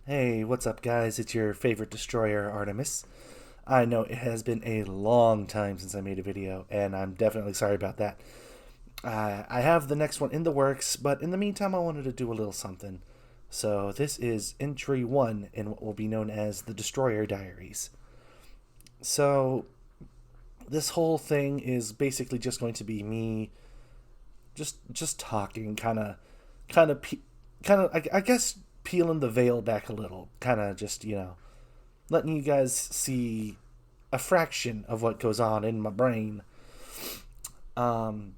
Hey, what's up, guys? It's your favorite destroyer, Artimus. I know it has been a long time since I made a video, and I'm definitely sorry about that. I have the next one in the works, but in the meantime, I wanted to do a little something. So, this is entry one in what will be known as the Destroyer Diaries. So, this whole thing is basically just going to be me just talking, kind of, I guess, peeling the veil back a little, kind of just, letting you guys see a fraction of what goes on in my brain. Um,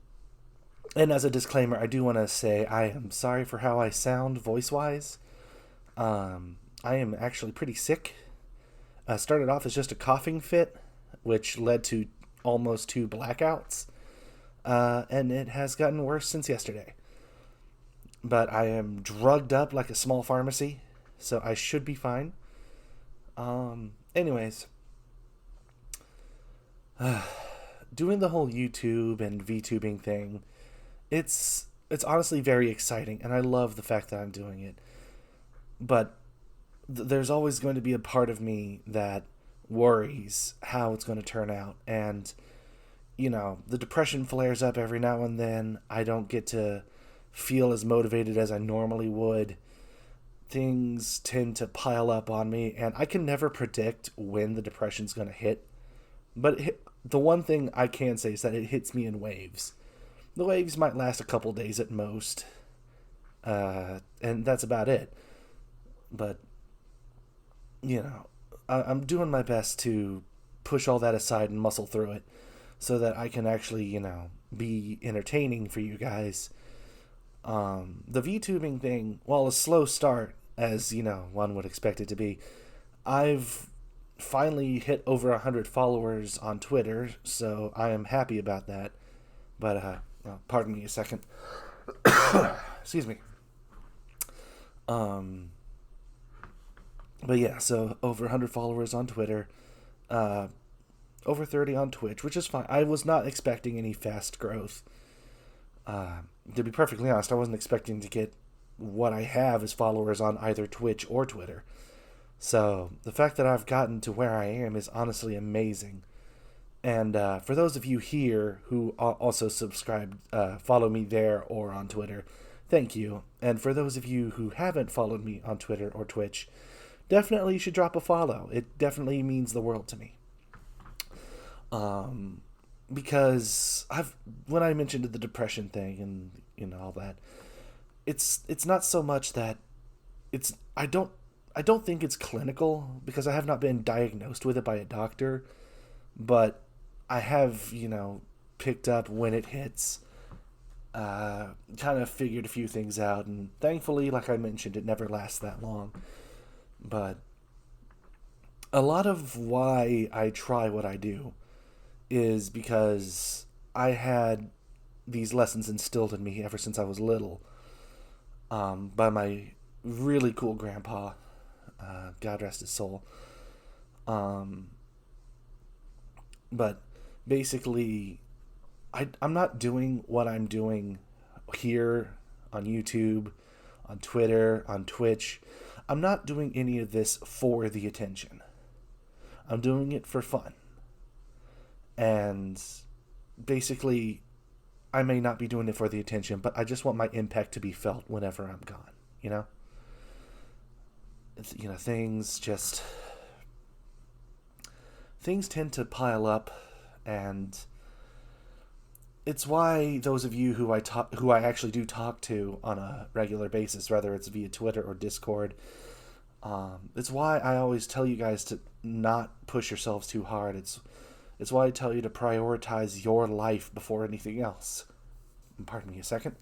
and as a disclaimer, I do want to say I am sorry for how I sound voice wise. I am actually pretty sick. Started off as just a coughing fit, which led to almost two blackouts. And it has gotten worse since yesterday. But I am drugged up like a small pharmacy, so I should be fine. Anyways, doing the whole YouTube and VTubing thing, it's honestly very exciting, and I love the fact that I'm doing it. But there's always going to be a part of me that worries how it's going to turn out, and the depression flares up every now and then. I don't get to feel as motivated as I normally would. Things tend to pile up on me, and I can never predict when the depression's going to hit. But the one thing I can say is that it hits me in waves. The waves might last a couple days at most, and that's about it. But, I'm doing my best to push all that aside and muscle through it so that I can actually, be entertaining for you guys. The VTubing thing, while a slow start, as one would expect it to be, I've finally hit over 100 followers on Twitter, so I am happy about that. But pardon me a second. Excuse me. Um, but yeah, so over 100 followers on Twitter, uh, over 30 on Twitch, which is fine. I was not expecting any fast growth. To be perfectly honest, I wasn't expecting to get what I have as followers on either Twitch or Twitter. So the fact that I've gotten to where I am is honestly amazing. And for those of you here who also subscribe, follow me there or on Twitter, thank you. And for those of you who haven't followed me on Twitter or Twitch, definitely you should drop a follow. It definitely means the world to me. Because when I mentioned the depression thing and all that, it's not so much that it's I don't think it's clinical because I have not been diagnosed with it by a doctor, but I have picked up when it hits, kind of figured a few things out, and thankfully, like I mentioned, it never lasts that long. But a lot of why I try what I do is because I had these lessons instilled in me ever since I was little, by my really cool grandpa. God rest his soul. Um, but basically, I'm not doing what I'm doing here on YouTube, on Twitter, on Twitch. I'm not doing any of this for the attention. I'm doing it for fun. And basically, I may not be doing it for the attention, but I just want my impact to be felt whenever I'm gone, you know? Things just things tend to pile up, and it's why those of you who I actually do talk to on a regular basis, whether it's via Twitter or Discord, it's why I always tell you guys to not push yourselves too hard. It's why I tell you to prioritize your life before anything else. Pardon me a second.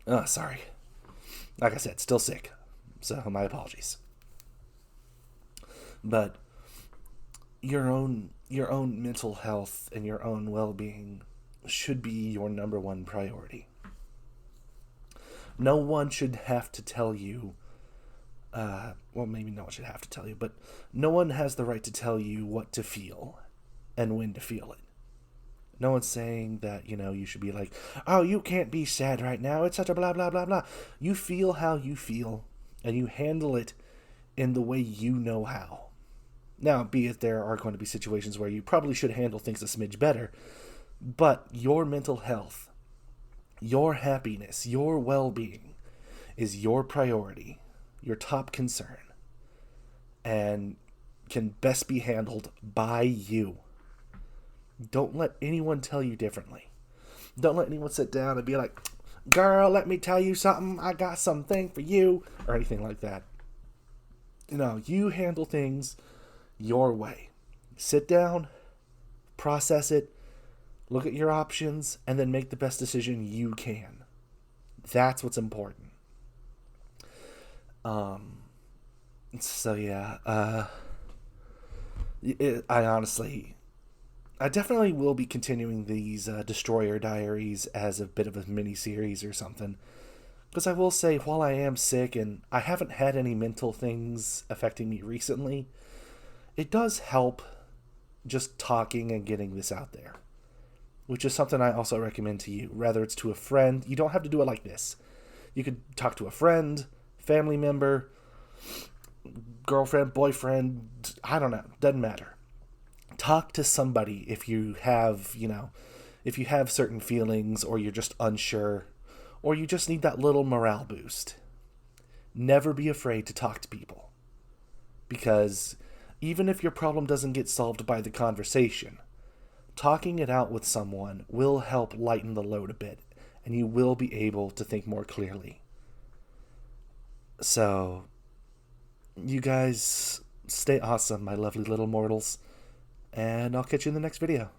Oh, sorry. Like I said, still sick. So my apologies. But your own mental health and your own well-being should be your number one priority. No one should have to tell you, well, maybe no one should have to tell you, but no one has the right to tell you what to feel and when to feel it. No one's saying that, you should be like, oh, you can't be sad right now. It's such a blah, blah, blah, blah. You feel how you feel, and you handle it in the way you know how. Now, be it there are going to be situations where you probably should handle things a smidge better, but your mental health, your happiness, your well being is your priority, your top concern, and can best be handled by you. Don't let anyone tell you differently. Don't let anyone sit down and be like, girl, let me tell you something. I got something for you, or anything like that. You handle things your way. Sit down, process it, look at your options, and then make the best decision you can. That's what's important. So yeah, I definitely will be continuing these Destroyer Diaries as a bit of a mini-series or something. Because I will say, while I am sick and I haven't had any mental things affecting me recently, it does help just talking and getting this out there. Which is something I also recommend to you. Whether it's to a friend, you don't have to do it like this. You could talk to a friend, family member, girlfriend, boyfriend, I don't know, doesn't matter. Talk to somebody if you have, if you have certain feelings or you're just unsure or you just need that little morale boost. Never be afraid to talk to people. Because even if your problem doesn't get solved by the conversation, talking it out with someone will help lighten the load a bit, and you will be able to think more clearly. So, you guys stay awesome, my lovely little mortals, and I'll catch you in the next video.